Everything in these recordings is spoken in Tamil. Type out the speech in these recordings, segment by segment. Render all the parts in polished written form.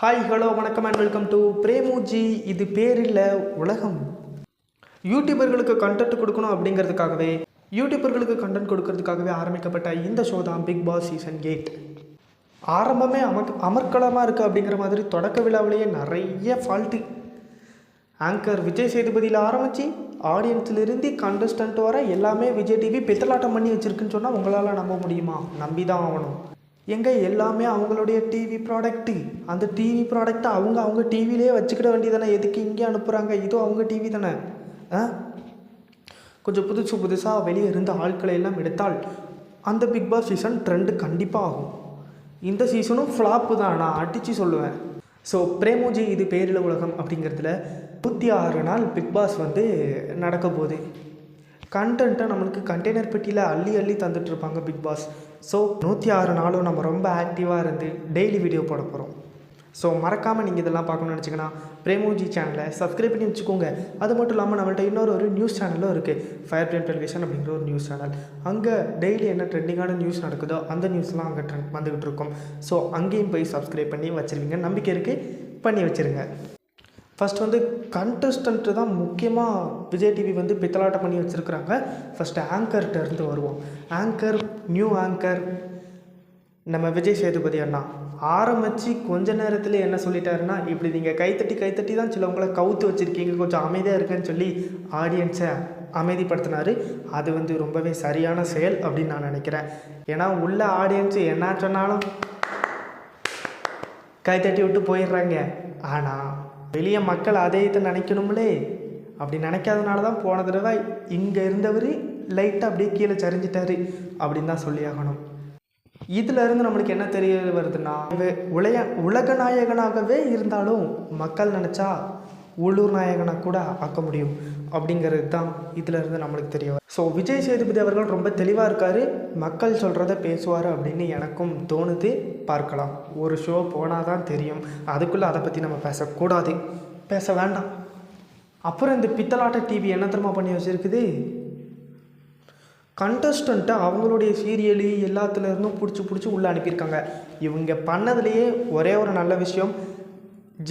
ஹாய் ஹலோ வணக்கம் அண்ட் வெல்கம் டு பிரேமுஜி. இது பேர் இல்லை உலகம். யூடியூபர்களுக்கு கண்டென்ட் கொடுக்கணும் அப்படிங்கிறதுக்காகவே ஆரம்பிக்கப்பட்ட இந்த ஷோ தான் பிக் பாஸ் சீசன் 8. ஆரம்பமே அமர்க்கலமாக இருக்குது அப்படிங்கிற மாதிரி தொடக்க விழாவிலேயே நிறைய ஃபால்ட்டு. ஆங்கர் விஜய் சேதுபதியில் ஆரம்பித்து ஆடியன்ஸிலிருந்து கண்டஸ்டன்ட் வர எல்லாமே விஜய் டிவி பித்தலாட்டம் பண்ணி வச்சுருக்குன்னு சொன்னால் உங்களால் நம்ப முடியுமா? நம்பி தான் ஆகணும். எங்கே எல்லாமே அவங்களுடைய டிவி ப்ராடக்ட்டு. அந்த டிவி ப்ராடக்ட்டை அவங்க டிவிலே வச்சுக்கிட வேண்டியதானே. எதுக்கு இங்கே அனுப்புகிறாங்க? இதுவும் அவங்க டிவி தானே. கொஞ்சம் புதுசாக வெளியே இருந்த ஆட்களை எல்லாம் எடுத்தால் அந்த பிக் பாஸ் சீசன் ட்ரெண்டு கண்டிப்பாக ஆகும். இந்த சீசனும் ஃப்ளாப்பு தான், நான் அடித்து சொல்லுவேன். ஸோ பிரேமுஜி இது பேரில் உலகம் அப்படிங்கிறதுல 106 நாள் பிக் பாஸ் நடக்க போகுது. கண்டென்ட்டை நம்மளுக்கு கண்டெய்னர் பெட்டியில் அள்ளி தந்துட்டுருப்பாங்க பிக் பாஸ். ஸோ 106 நாளும் நம்ம ரொம்ப ஆக்டிவாக இருந்து டெய்லி வீடியோ போட போகிறோம். ஸோ மறக்காமல் நீங்கள் இதெல்லாம் பார்க்கணும்னு நினச்சிங்கன்னா பிரேமுஜி சேனலை சப்ஸ்கிரைப் பண்ணி வச்சுக்கோங்க. அது மட்டும் இல்லாமல் நம்மள்ட்ட இன்னொரு நியூஸ் சேனலும் இருக்குது, ஃபயர் பிரேம் டெலிவிஷன் அப்படிங்கிற ஒரு நியூஸ் சேனல். அங்கே டெய்லி என்ன ட்ரெண்டிங்கான நியூஸ் நடக்குதோ அந்த நியூஸ்லாம் அங்கே வந்துக்கிட்டு இருக்கும். ஸோ அங்கேயும் போய் சப்ஸ்கிரைப் பண்ணி வச்சுருவீங்க. நம்பிக்கை இருக்குது, பண்ணி வச்சுருங்க. ஃபஸ்ட் கண்டஸ்டன்ட்டு தான் முக்கியமாக விஜய் டிவி பித்தலாட்டம் பண்ணி வச்சுருக்குறாங்க. ஃபஸ்ட்டு ஆங்கர்கிட்ட இருந்து வருவோம். நியூ ஆங்கர் நம்ம விஜய் சேதுபதி அண்ணா ஆரம்பித்து கொஞ்ச நேரத்தில் என்ன சொல்லிட்டாருன்னா, இப்படி நீங்கள் கைத்தட்டி தான் சிலவங்களை கவுத்து வச்சுருக்கீங்க, கொஞ்சம் அமைதியாக இருக்குன்னு சொல்லி ஆடியன்ஸை அமைதிப்படுத்தினார். அது ரொம்பவே சரியான செயல் அப்படின்னு நான் நினைக்கிறேன். ஏன்னா உள்ள ஆடியன்ஸு என்ன சொன்னாலும் கைத்தட்டி விட்டு போயிடுறாங்க. ஆனால் வெளியே மக்கள் அதே இதை நினைக்கணும்லே. அப்படி நினைக்காதனால தான் போன தடவை இங்கே இருந்தவர் லைட்டாக அப்படியே கீழே சரிஞ்சிட்டாரு அப்படின்னு தான் சொல்லி ஆகணும். இதிலேருந்து நம்மளுக்கு என்ன தெரிய வருதுன்னா, உலக நாயகனாகவே இருந்தாலும் மக்கள் நினச்சா உள்ளூர் நாயகனாக கூட ஆக்க முடியும் அப்படிங்கிறது தான் இதிலேருந்து நம்மளுக்கு தெரிய வரும். ஸோ விஜய் சேதுபதி அவர்கள் ரொம்ப தெளிவாக இருக்கார், மக்கள் சொல்கிறத பேசுவார் அப்படின்னு எனக்கும் தோணுது. பார்க்கலாம், ஒரு ஷோ போனால் தான் தெரியும். அதுக்குள்ளே அதை பற்றி நம்ம பேச வேண்டாம். அப்புறம் இந்த பித்தலாட்ட டிவி என்ன தெரியுமா பண்ணி வச்சுருக்குது, கண்டஸ்டண்ட்டை அவங்களுடைய சீரியலு எல்லாத்துலேருந்தும் பிடிச்சி உள்ளே அனுப்பியிருக்காங்க. இவங்க பண்ணதுலேயே ஒரே ஒரு நல்ல விஷயம்,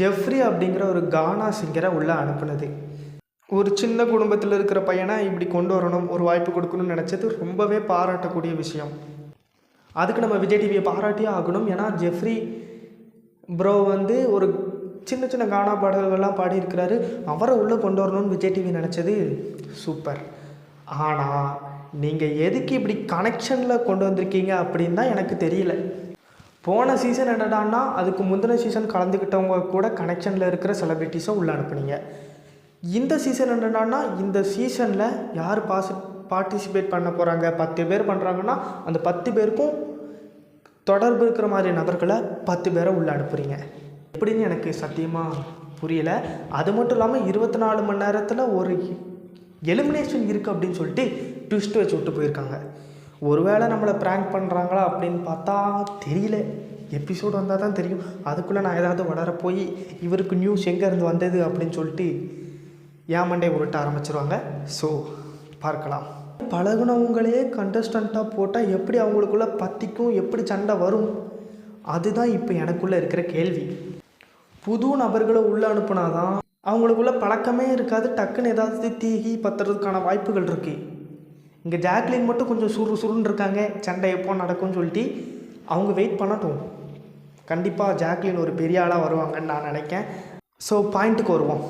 ஜெஃப்ரி அப்படிங்கிற ஒரு கானா சிங்கரை உள்ளே அனுப்புனது. ஒரு சின்ன குடும்பத்தில் இருக்கிற பையனை இப்படி கொண்டு வரணும், ஒரு வாய்ப்பு கொடுக்கணும்னு நினச்சது ரொம்பவே பாராட்டக்கூடிய விஷயம். அதுக்கு நம்ம விஜய் டிவியை பாராட்டியே ஆகணும். ஏன்னா ஜெஃப்ரி ப்ரோ ஒரு சின்ன கானா பாடல்கள்லாம் பாடியிருக்கிறாரு. அவரை உள்ளே கொண்டு வரணும்னு விஜய் டிவி நினச்சது சூப்பர். ஆனால் நீங்கள் எதுக்கு இப்படி கனெக்ஷனில் கொண்டு வந்திருக்கீங்க அப்படின்னு தான் எனக்கு தெரியல. போன சீசன் என்னடான்னா, அதுக்கு முந்தின சீசன் கலந்துக்கிட்டவங்க கூட கனெக்ஷனில் இருக்கிற செலிப்ரிட்டிஸை உள்ளே அனுப்புனீங்க. இந்த சீசன் என்னடான்னா, இந்த சீசனில் யார் பார்ட்டிசிபேட் பண்ண போகிறாங்க, 10 பேர் பண்ணுறாங்கன்னா அந்த 10 பேருக்கும் தொடர்பு இருக்கிற மாதிரி நபர்களை 10 பேரை உள்ளே அனுப்புகிறீங்க. எப்படின்னு எனக்கு சத்தியமாக புரியலை. அது மட்டும் இல்லாமல் 24 மணி நேரத்தில் ஒரு எலிமினேஷன் இருக்குது அப்படின்னு சொல்லிட்டு ட்விஸ்ட் வச்சு விட்டு போயிருக்காங்க. ஒருவேளை நம்மளை ப்ராங்க் பண்ணுறாங்களா அப்படின்னு பார்த்தா தெரியல. எபிசோடு வந்தால் தான் தெரியும். அதுக்குள்ளே நான் ஏதாவது வளர போய் இவருக்கு நியூஸ் எங்கேருந்து வந்தது அப்படின்னு சொல்லிட்டு ஏமண்டே உருட்ட ஆரம்பிச்சிருவாங்க. ஸோ பார்க்கலாம். பழகுனவங்களே கண்டஸ்டண்ட்டாக போட்டால் எப்படி அவங்களுக்குள்ளே பற்றிக்கும், எப்படி சண்டை வரும்? அதுதான் இப்போ எனக்குள்ளே இருக்கிற கேள்வி. புது நபர்களை உள்ளே அனுப்புனாதான் அவங்களுக்குள்ள பழக்கமே இருக்காது, டக்குன்னு ஏதாவது தீகி பத்துறதுக்கான வாய்ப்புகள் இருக்குது. இங்கே ஜாக்லின் மட்டும் கொஞ்சம் சுருன்னு இருக்காங்க, சண்டை எப்போ நடக்கும்னு சொல்லிட்டு அவங்க வெயிட் பண்ணட்டும். கண்டிப்பாக ஜாக்லின் ஒரு பெரிய ஆளாக வருவாங்கன்னு நான் நினைக்கிறேன். ஸோ பாயிண்ட்டுக்கு வருவோம்.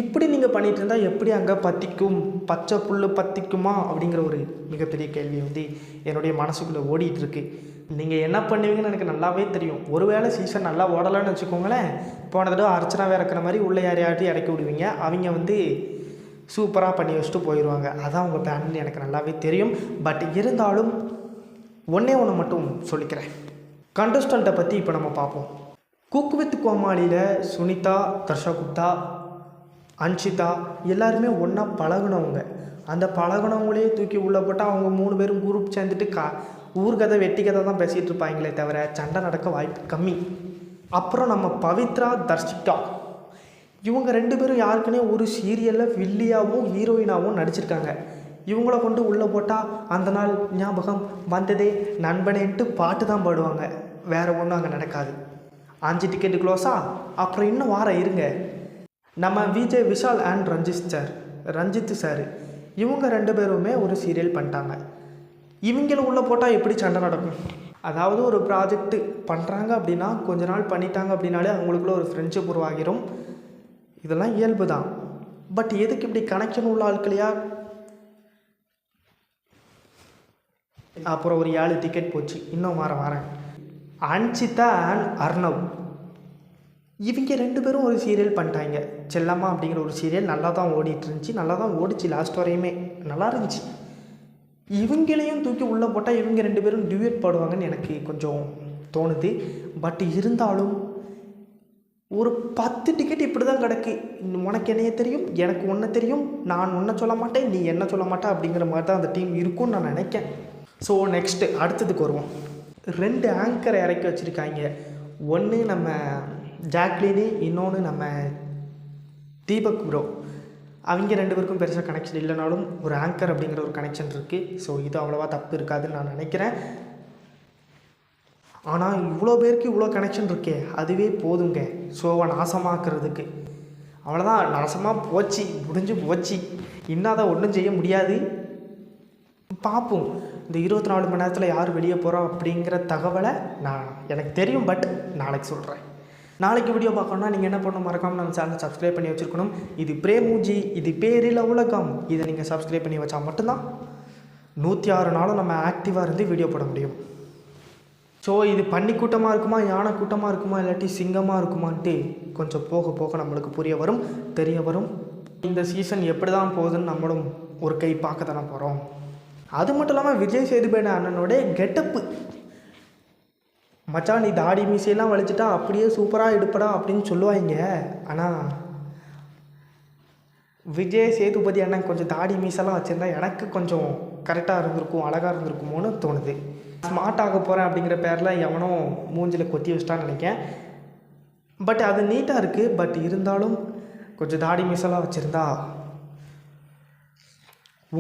இப்படி நீங்கள் பண்ணிகிட்டு இருந்தால் எப்படி அங்கே பற்றிக்கும், பச்சை புல் பற்றிக்குமா அப்படிங்கிற ஒரு மிகப்பெரிய கேள்வி என்னுடைய மனசுக்குள்ளே ஓடிட்டுருக்கு. நீங்கள் என்ன பண்ணுவீங்கன்னு எனக்கு நல்லாவே தெரியும். ஒருவேளை சீசன் நல்லா ஓடலான்னு வச்சுக்கோங்களேன், போன தடவை அர்ச்சனாவே இறக்குற மாதிரி உள்ளே யாரையாட்டி இறக்கி விடுவீங்க. அவங்க சூப்பராக பண்ணி வச்சுட்டு போயிடுவாங்க. அதான் உங்கள் பிளான்னு எனக்கு நல்லாவே தெரியும். பட் இருந்தாலும் ஒன்றே மட்டும் சொல்லிக்கிறேன். கண்டஸ்டண்ட்டை பற்றி இப்போ நம்ம பார்ப்போம். குக் வித் கோமாளியில் சுனிதா, தர்ஷா குப்தா, அன்ஷிதா எல்லாருமே ஒன்றா பழகுனவங்க. அந்த பழகுனவங்களே தூக்கி உள்ளே போட்டால் அவங்க 3 பேரும் குரூப் சேர்ந்துட்டு ஊர்கதை வெட்டி கதை தான் பேசிகிட்டு இருப்பாங்களே தவிர சண்டை நடக்க வாய்ப்பு கம்மி. அப்புறம் நம்ம பவித்ரா, தர்ஷிகா இவங்க 2 பேரும் யாருக்குன்னே ஒரு சீரியலில் வில்லியாகவும் ஹீரோயினாகவும் நடிச்சிருக்காங்க. இவங்கள கொண்டு உள்ளே போட்டால் அந்த நாள் ஞாபகம் வந்ததே நண்பனேன்ட்டு பாட்டு தான் பாடுவாங்க, வேறு ஒன்றும் அங்கே நடக்காது. 5 டிக்கெட்டு க்ளோஸா? அப்புறம் இன்னும் வாரம் இருங்க. நம்ம விஜய் விஷால் அண்ட் ரஞ்சித் சார் இவங்க 2 பேருமே ஒரு சீரியல் பண்ணிட்டாங்க. இவங்கள உள்ளே போட்டால் எப்படி சண்டை நடக்கும்? அதாவது ஒரு ப்ராஜெக்ட் பண்ணுறாங்க அப்படின்னா கொஞ்ச நாள் பண்ணிட்டாங்க அப்படின்னாலே அவங்களுக்குள்ள ஒரு ஃப்ரெண்ட்ஷிப் உருவாகிடும். இதெல்லாம் இயல்பு தான். பட் எதுக்கு இப்படி கனெக்ஷன் உள்ள ஆட்களையா? அப்புறம் ஒரு 7 டிக்கெட் போச்சு. இன்னும் வரேன். அன்சிதா அண்ட் அர்ணவ் இவங்க 2 பேரும் ஒரு சீரியல் பண்ணிட்டாங்க. செல்லம்மா அப்படிங்கிற ஒரு சீரியல் நல்லா தான் ஓடிட்டு இருந்துச்சு. நல்லா தான் ஓடிச்சு, லாஸ்ட் வரையுமே நல்லா இருந்துச்சு. இவங்களையும் தூக்கி உள்ளே போட்டால் இவங்க 2 பேரும் டியூட் பாடுவாங்கன்னு எனக்கு கொஞ்சம் தோணுது. பட் இருந்தாலும் ஒரு 10 டிக்கெட் இப்படி தான் கிடக்கு. உனக்கு என்னைய தெரியும், எனக்கு ஒன்று தெரியும், நான் ஒன்றை சொல்ல மாட்டேன், நீ என்ன சொல்ல மாட்டேன் அப்படிங்கிற மாதிரி தான் அந்த டீம் இருக்கும்னு நான் நினைக்கிறேன். ஸோ நெக்ஸ்ட்டு அடுத்ததுக்கு வருவோம். 2 ஆங்கரை இறக்கி வச்சுருக்காங்க. ஒன்று நம்ம ஜாக்லினு, இன்னொன்று நம்ம தீபக் ப்ரோ. அவங்க 2 பேருக்கும் பெருசாக கனெக்ஷன் இல்லைனாலும் ஒரு ஆங்கர் அப்படிங்கிற ஒரு கனெக்ஷன் இருக்குது. ஸோ இது அவ்வளோவா தப்பு இருக்காதுன்னு நான் நினைக்கிறேன். ஆனால் இவ்வளோ பேருக்கு இவ்வளோ கனெக்ஷன் இருக்கே, அதுவே போதுங்க ஷோவை நாசமாக்குறதுக்கு. அவ்வளோதான், நாசமாக போச்சு, முடிஞ்சு போச்சு. இன்னும் அதை ஒன்றும் செய்ய முடியாது. பார்ப்போம் இந்த 24 மணி நேரத்தில் யார் வெளியே போகிறோம் அப்படிங்கிற தகவலை எனக்கு தெரியும். பட் நாளைக்கு சொல்கிறேன். நாளைக்கு வீடியோ பார்க்கணுன்னா நீங்கள் என்ன பண்ணணும், மறக்காமல் நம்ம சேனலை சப்ஸ்கிரைப் பண்ணி வச்சுருக்கணும். இது பிரேமூஜி, இது பேரில் உலகம். இதை நீங்கள் சப்ஸ்கிரைப் பண்ணி வச்சா மட்டும்தான் 106 நாளும் நம்ம ஆக்டிவாக இருந்து வீடியோ போட முடியும். ஸோ இது பன்னி கூட்டமாக இருக்குமா, யானை கூட்டமாக இருக்குமா, இல்லாட்டி சிங்கமாக இருக்குமான்ட்டு கொஞ்சம் போக போக நம்மளுக்கு புரிய வரும், தெரிய வரும். இந்த சீசன் எப்படி தான் போகுதுன்னு நம்மளும் ஒரு கை பார்க்க தானே போகிறோம். அது மட்டும் இல்லாமல் விஜய் சேதுபதி அண்ணனோட கெட்டப்பு, மச்சான் நீ தாடி மீசையெல்லாம் வலிச்சுட்டா அப்படியே சூப்பராக எடுப்படா அப்படின்னு சொல்லுவாங்க. ஆனால் விஜய் சேதுபதி அண்ணன் கொஞ்சம் தாடி மீசெல்லாம் வச்சுருந்தா எனக்கு கொஞ்சம் கரெக்டாக இருந்திருக்கும், அழகாக இருந்திருக்குமோன்னு தோணுது. ஸ்மார்ட் ஆக போகிறேன் அப்படிங்கிற பேரில் எவனோ மூஞ்சில் கொத்தி வச்சிட்டான்னு நினைக்கிறேன். பட் அது நீட்டாக இருக்குது. பட் இருந்தாலும் கொஞ்சம் தாடி மீசெல்லாம் வச்சுருந்தா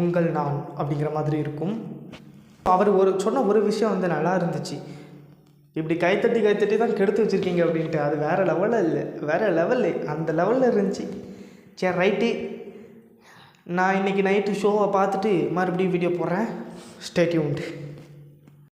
உங்கள் நான் அப்படிங்கிற மாதிரி இருக்கும். அவர் சொன்ன ஒரு விஷயம் வந்து நல்லா இருந்துச்சு. இப்படி கைத்தட்டி தான் கெடுத்து வச்சுருக்கீங்க அப்படின்ட்டு. அது வேறு லெவலில் இல்லை, வேறு லெவலு, அந்த லெவலில் இருந்துச்சு. சரி ரைட்டு, நான் இன்றைக்கி நைட்டு ஷோவை பார்த்துட்டு மறுபடியும் வீடியோ போடுறேன். Stay tuned.